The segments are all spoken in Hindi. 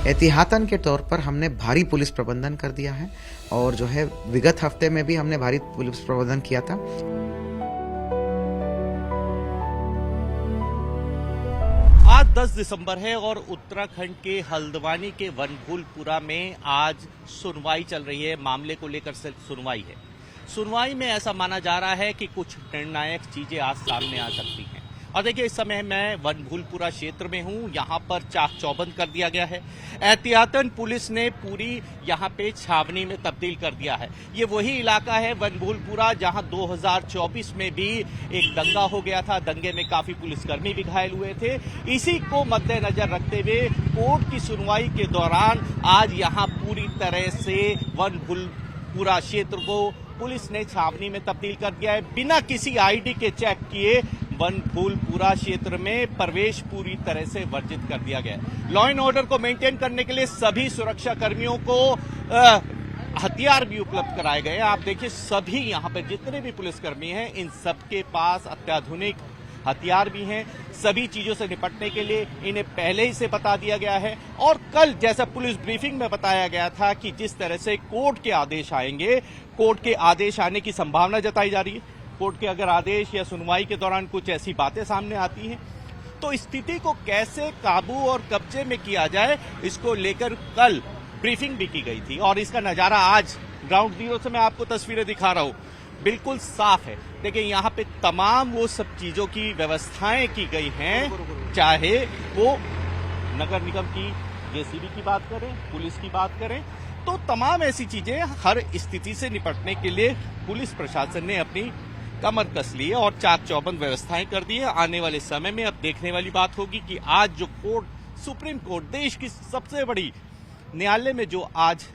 एहतियातन के तौर पर हमने भारी पुलिस प्रबंधन कर दिया है और जो है विगत हफ्ते में भी हमने भारी पुलिस प्रबंधन किया था। आज 10 दिसंबर है और उत्तराखंड के हल्द्वानी के वनभूलपुरा में आज सुनवाई चल रही है। मामले को लेकर सुनवाई है। सुनवाई में ऐसा माना जा रहा है कि कुछ निर्णायक चीजें आज सामने आ सकती हैं। और देखिए, इस समय मैं वनभूलपुरा क्षेत्र में हूं। यहां पर चाक चौबंद कर दिया गया है। एहतियातन पुलिस ने पूरी यहां पे छावनी में तब्दील कर दिया है। ये वही इलाका है वनभूलपुरा जहां 2024 में भी एक दंगा हो गया था। दंगे में काफी पुलिसकर्मी भी घायल हुए थे। इसी को मद्देनजर रखते हुए कोर्ट की सुनवाई के दौरान आज यहां पूरी तरह से वनभूलपुरा क्षेत्र को पुलिस ने छावनी में तब्दील कर दिया है। बिना किसी आईडी के चेक किए वनभूलपुरा क्षेत्र में प्रवेश पूरी तरह से वर्जित कर दिया गया है। लॉ एंड ऑर्डर को मेंटेन करने के लिए सभी सुरक्षा कर्मियों को हथियार भी उपलब्ध कराए गए हैं। आप देखिए, सभी यहां पर जितने भी पुलिसकर्मी हैं, इन सबके पास अत्याधुनिक हथियार भी हैं। सभी चीजों से निपटने के लिए इन्हें पहले ही से बता दिया गया है। और कल जैसा पुलिस ब्रीफिंग में बताया गया था कि जिस तरह से कोर्ट के आदेश आएंगे, कोर्ट के आदेश आने की संभावना जताई जा रही है। कोर्ट के अगर आदेश या सुनवाई के दौरान कुछ ऐसी बातें सामने आती हैं तो स्थिति को कैसे काबू और कब्जे में किया जाए, इसको लेकर कल ब्रीफिंग भी की गई थी। और इसका नजारा आज ग्राउंड जीरो से मैं आपको तस्वीरें दिखा रहा हूं, बिल्कुल साफ है। देखिए, यहाँ पे तमाम वो सब चीजों की व्यवस्थाएं की गई हैं, चाहे वो नगर निगम की जेसीबी की बात करें, पुलिस की बात करें, तो तमाम ऐसी चीजें हर स्थिति से निपटने के लिए पुलिस प्रशासन ने अपनी कमर कस ली है और चाक चौबंद व्यवस्थाएं कर दी है। आने वाले समय में अब देखने वाली बात होगी कि आज जो कोर्ट, सुप्रीम कोर्ट, देश की सबसे बड़ी न्यायालय में जो आज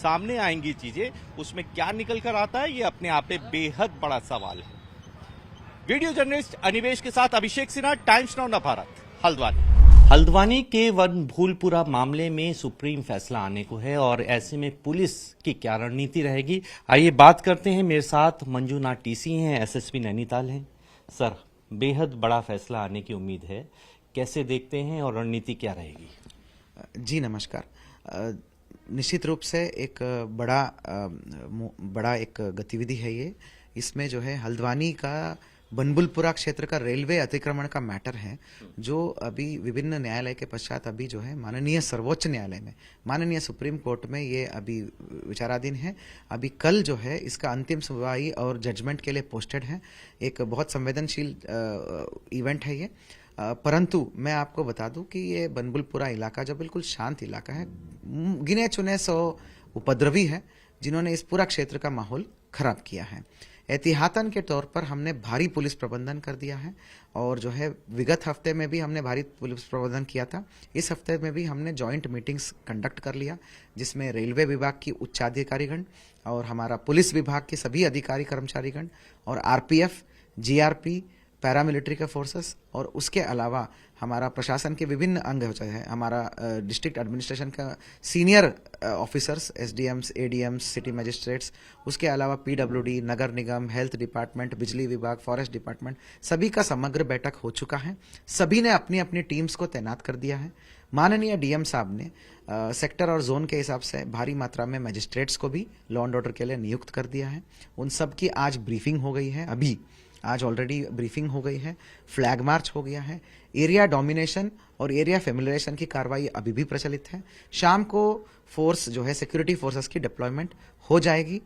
सामने आएंगी चीजें, उसमें क्या निकल कर आता है, ये अपने आप में बेहद बड़ा सवाल है। वीडियो जर्नलिस्ट अनिवेश के साथ अभिषेक सिन्हा, टाइम्स नाउ नवभारत, हल्द्वानी। हल्द्वानी के वनभूलपुरा मामले में सुप्रीम फैसला आने को है और ऐसे में पुलिस की क्या रणनीति रहेगी, आइए बात करते हैं। मेरे साथ मंजूनाथ टीसी हैं, एसएसपी नैनीताल हैं। सर, बेहद बड़ा फैसला आने की उम्मीद है, कैसे देखते हैं और रणनीति क्या रहेगी? जी नमस्कार। निश्चित रूप से एक बड़ा एक गतिविधि है ये। इसमें जो है हल्द्वानी का वनभूलपुरा क्षेत्र का रेलवे अतिक्रमण का मैटर है, जो अभी विभिन्न न्यायालय के पश्चात अभी जो है माननीय सर्वोच्च न्यायालय में, माननीय सुप्रीम कोर्ट में ये अभी विचाराधीन है। अभी कल जो है इसका अंतिम सुनवाई और जजमेंट के लिए पोस्टेड है। एक बहुत संवेदनशील इवेंट है ये। परंतु मैं आपको बता दूं कि ये वनभूलपुरा इलाका जो बिल्कुल शांत इलाका है, गिने चुने 100 उपद्रवी है जिन्होंने इस पूरा क्षेत्र का माहौल खराब किया है। एहतियातन के तौर पर हमने भारी पुलिस प्रबंधन कर दिया है और जो है विगत हफ्ते में भी हमने भारी पुलिस प्रबंधन किया था। इस हफ्ते में भी हमने जॉइंट मीटिंग्स कंडक्ट कर लिया, जिसमें रेलवे विभाग की उच्चाधिकारीगण और हमारा पुलिस विभाग के सभी अधिकारी कर्मचारीगण और आरपीएफ, जीआरपी, पैरामिलिट्री के फोर्सेस और उसके अलावा हमारा प्रशासन के विभिन्न अंग होते हैं। हमारा डिस्ट्रिक्ट एडमिनिस्ट्रेशन का senior officers, SDMs, एडीएम्स, city magistrates, उसके अलावा पीडब्ल्यूडी, नगर निगम, हेल्थ डिपार्टमेंट, बिजली विभाग, फॉरेस्ट डिपार्टमेंट, सभी का समग्र बैठक हो चुका है। सभी ने अपनी अपनी टीम्स को तैनात कर दिया है। माननीय डीएम साहब ने सेक्टर और जोन के हिसाब से भारी मात्रा में मजिस्ट्रेट्स को भी लॉ एंड ऑर्डर के लिए नियुक्त कर दिया है। उन सब की आज ब्रीफिंग हो गई है। अभी आज ऑलरेडी ब्रीफिंग हो गई है, फ्लैग मार्च हो गया है। एरिया डोमिनेशन और एरिया फेमिलियरेशन की कार्रवाई अभी भी प्रचलित है। शाम को फोर्स जो है सिक्योरिटी फोर्सेस की डिप्लॉयमेंट हो जाएगी।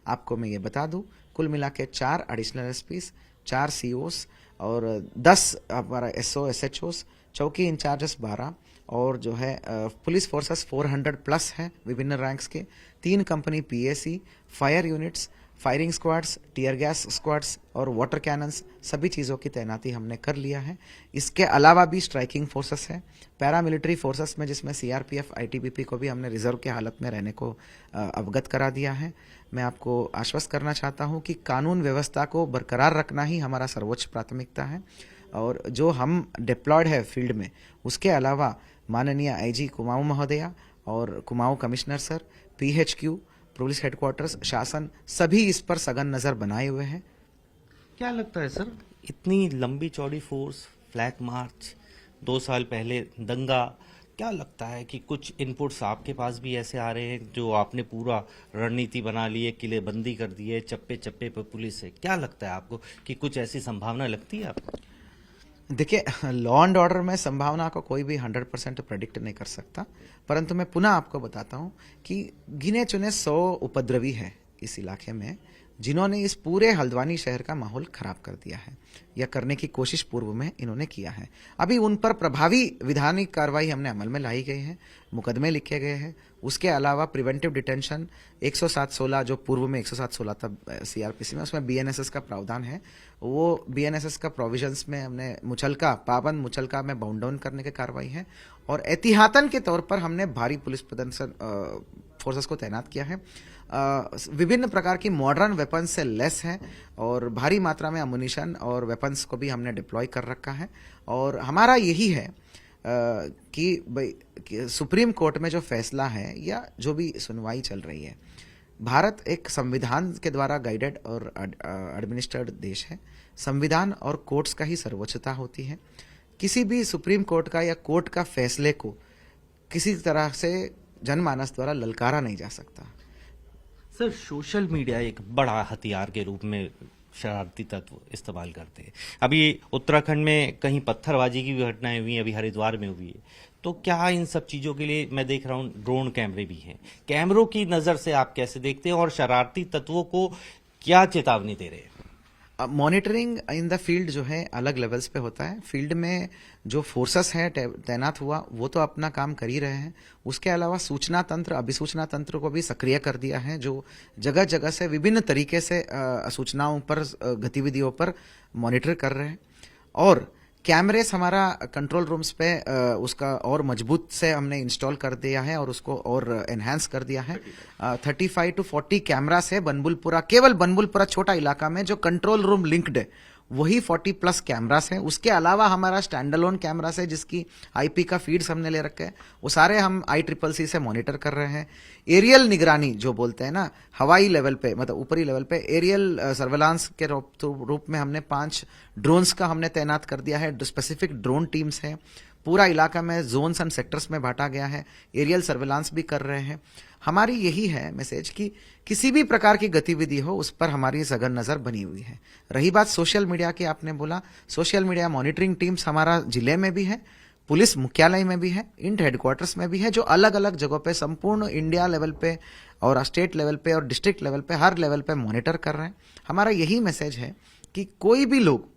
आपको मैं ये बता दूं, कुल मिला के 4 एडिशनल एसपीज, 4 सीओस और 10 हमारा एसओ एसएचओस, चौकी इंचार्जेस 12 और जो है पुलिस फोर्सेस 400 प्लस है विभिन्न रैंक्स के, 3 company PAC, fire units, firing squads, tear gas squads और वाटर कैनन्स, सभी चीज़ों की तैनाती हमने कर लिया है। इसके अलावा भी स्ट्राइकिंग फोर्सेस है, पैरामिलिट्री फोर्सेस में, जिसमें सीआरपीएफ, आईटीबीपी को भी हमने रिजर्व की हालत में रहने को अवगत करा दिया है। मैं आपको आश्वस्त करना चाहता हूं कि कानून व्यवस्था को बरकरार रखना ही हमारा सर्वोच्च प्राथमिकता है। और जो हम डिप्लॉयड है फील्ड में, उसके अलावा माननीय आईजी कुमाऊं महोदया और Kumaon commissioner sir, PHQ, police headquarters, शासन, सभी इस पर सघन नजर बनाए हुए हैं। क्या लगता है सर, इतनी लंबी चौड़ी फोर्स, फ्लैग मार्च, 2 साल पहले दंगा, क्या लगता है कि कुछ इनपुट्स आपके पास भी ऐसे आ रहे हैं जो आपने पूरा रणनीति बना ली है, किलेबंदी कर दी है, चप्पे चप्पे पर पुलिस है? क्या लगता है आपको कि कुछ ऐसी संभावना लगती है आपको? देखिए, लॉ एंड ऑर्डर में संभावना को कोई भी 100% प्रेडिक्ट नहीं कर सकता, परंतु मैं पुनः आपको बताता हूं कि गिने चुने 100 उपद्रवी हैं इस इलाके में जिन्होंने इस पूरे हल्द्वानी शहर का माहौल खराब कर दिया है या करने की कोशिश पूर्व में इन्होंने किया है। अभी उन पर प्रभावी विधानिक कार्रवाई हमने अमल में लाई गई है, मुकदमे लिखे गए हैं। उसके अलावा प्रिवेंटिव डिटेंशन 107-16 जो पूर्व में 107-16 था सीआरपीसी में, उसमें बीएनएसएस का प्रावधान है। वो बीएनएसएस का प्रोविजंस में हमने मुचलका पाबंद मुचलका में बाउंड डाउन करने की कार्रवाई है और एहतियातन के तौर पर हमने भारी पुलिस प्रदर्शन फोर्सेस को तैनात किया है। विभिन्न प्रकार की मॉडर्न वेपन्स से लेस है और भारी मात्रा में अमुनिशन और वेपन्स को भी हमने डिप्लॉय कर रखा है। और हमारा यही है कि सुप्रीम कोर्ट में जो फैसला है या जो भी सुनवाई चल रही है, भारत एक संविधान के द्वारा गाइडेड और एडमिनिस्ट्रेटेड देश है। संविधान और कोर्ट्स का ही सर्वोच्चता होती है। किसी भी सुप्रीम कोर्ट का या कोर्ट का फैसले को किसी तरह से जनमानस द्वारा ललकारा नहीं जा सकता। सर, सोशल मीडिया एक बड़ा हथियार के रूप में शरारती तत्व इस्तेमाल करते हैं। अभी उत्तराखंड में कहीं पत्थरबाजी की भी घटनाएं हुई, अभी हरिद्वार में हुई है। तो क्या इन सब चीजों के लिए मैं देख रहा हूं ड्रोन कैमरे भी हैं। कैमरों की नजर से आप कैसे देखते हैं और शरारती तत्वों को क्या चेतावनी दे रहे हैं? मॉनिटरिंग इन द फील्ड जो है अलग लेवल्स पे होता है। फील्ड में जो फोर्सेस है तैनात हुआ वो तो अपना काम कर ही रहे हैं। उसके अलावा सूचना तंत्र, अभिसूचना तंत्र को भी सक्रिय कर दिया है, जो जगह जगह से विभिन्न तरीके से सूचनाओं पर, गतिविधियों पर मॉनिटर कर रहे हैं। और कैमरेस हमारा कंट्रोल रूम्स पे उसका और मजबूत से हमने इंस्टॉल कर दिया है और उसको और एनहांस कर दिया है। 35 to 40 कैमरास है बनबुलपुरा, केवल बनबुलपुरा छोटा इलाका में जो कंट्रोल रूम लिंक्ड है वही 40+ कैमरास है। उसके अलावा हमारा स्टैंडअलोन कैमरास है जिसकी आईपी का फीड्स हमने ले रखे हैं, वो सारे हम ICCC से मॉनिटर कर रहे हैं। एरियल निगरानी जो बोलते हैं ना, हवाई लेवल पे, मतलब ऊपरी लेवल पे एरियल सर्वेलांस के रूप में हमने 5 ड्रोन्स का हमने तैनात कर दिया है। स्पेसिफिक ड्रोन टीम्स है, पूरा इलाका में जोन्स एंड सेक्टर्स में बांटा गया है। एरियल सर्वेलांस भी कर रहे हैं। हमारी यही है मैसेज कि किसी भी प्रकार की गतिविधि हो उस पर हमारी सघन नजर बनी हुई है। रही बात सोशल मीडिया की, आपने बोला सोशल मीडिया मॉनिटरिंग टीम्स हमारा जिले में भी है, पुलिस मुख्यालय में भी है, इंट हेडक्वार्टर्स में भी है, जो अलग अलग जगहों पे संपूर्ण इंडिया लेवल पे और स्टेट लेवल पे और डिस्ट्रिक्ट लेवल पे हर लेवल पे मॉनिटर कर रहे हैं। हमारा यही मैसेज है कि कोई भी लोग,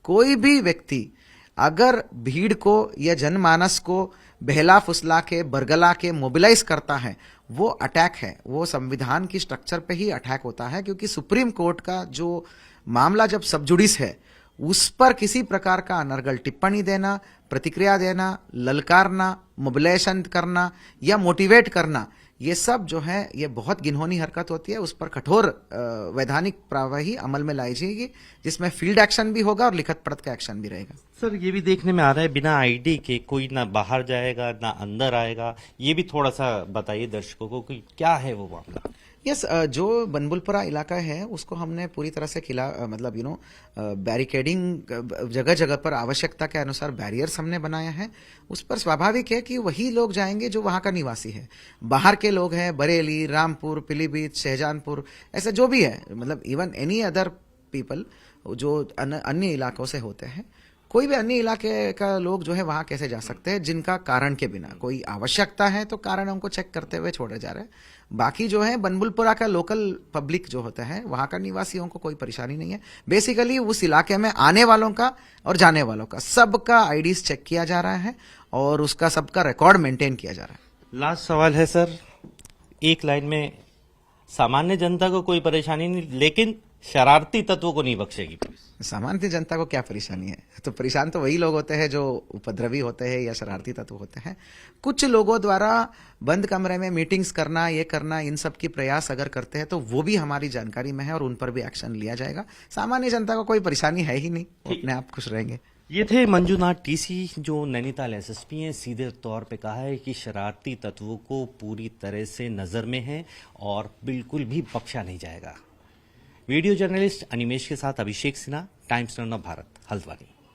कोई भी व्यक्ति अगर भीड़ को या जनमानस को बहला फुसला के, बरगला के मोबिलाइज करता है, वो अटैक है। वो संविधान की स्ट्रक्चर पे ही अटैक होता है, क्योंकि सुप्रीम कोर्ट का जो मामला जब सबजुडिस है उस पर किसी प्रकार का अनर्गल टिप्पणी देना, प्रतिक्रिया देना, ललकारना, मोबिलाइजेशन करना या मोटिवेट करना, ये सब जो है ये बहुत घिनौनी हरकत होती है। उस पर कठोर वैधानिक कार्यवाही अमल में लाई जाएगी, जिसमें फील्ड एक्शन भी होगा और लिखित पढ़त का एक्शन भी रहेगा। सर, ये भी देखने में आ रहा है बिना आईडी के कोई ना बाहर जाएगा ना अंदर आएगा। ये भी थोड़ा सा बताइए दर्शकों को कि क्या है वो मामला। यस, जो बनबुलपुरा इलाका है उसको हमने पूरी तरह से मतलब बैरिकेडिंग जगह जगह पर आवश्यकता के अनुसार बैरियर्स हमने बनाया है। उस पर स्वाभाविक है कि वही लोग जाएंगे जो वहां का निवासी है। बाहर के लोग हैं, बरेली, रामपुर, पीलीभीत, शहजानपुर, ऐसे जो भी है, मतलब इवन एनी अदर पीपल जो अन्य इलाकों से होते हैं, कोई भी अन्य इलाके का लोग जो है वहां कैसे जा सकते हैं जिनका कारण के बिना, कोई आवश्यकता है तो कारण हमको चेक करते हुए छोड़े जा रहे हैं। बाकी जो है बनबुलपुरा का लोकल पब्लिक जो होता है, वहां का निवासियों को कोई परेशानी नहीं है। बेसिकली उस इलाके में आने वालों का और जाने वालों का सबका आईडीज चेक किया जा रहा है और उसका सबका रिकॉर्ड मेंटेन किया जा रहा है। लास्ट सवाल है सर, एक लाइन में, सामान्य जनता को कोई परेशानी नहीं लेकिन शरारती तत्वों को नहीं बख्शेगी पुलिस। सामान्य जनता को क्या परेशानी है? तो परेशान तो वही लोग होते हैं जो उपद्रवी होते हैं या शरारती तत्व होते हैं। कुछ लोगों द्वारा बंद कमरे में मीटिंग्स करना, ये करना, इन सब की प्रयास अगर करते हैं तो वो भी हमारी जानकारी में है और उन पर भी एक्शन लिया जाएगा। सामान्य जनता को कोई परेशानी है ही नहीं, वो अपने आप खुश रहेंगे। ये थे मंजुनाथ टीसी, जो नैनीताल एसएसपी हैं। सीधे तौर पे कहा है कि शरारती तत्वों को पूरी तरह से नजर में है और बिल्कुल भी बख्शा नहीं जाएगा। वीडियो जर्नलिस्ट अनिमेश के साथ अभिषेक सिन्हा, टाइम्स नव भारत, हल्द्वानी।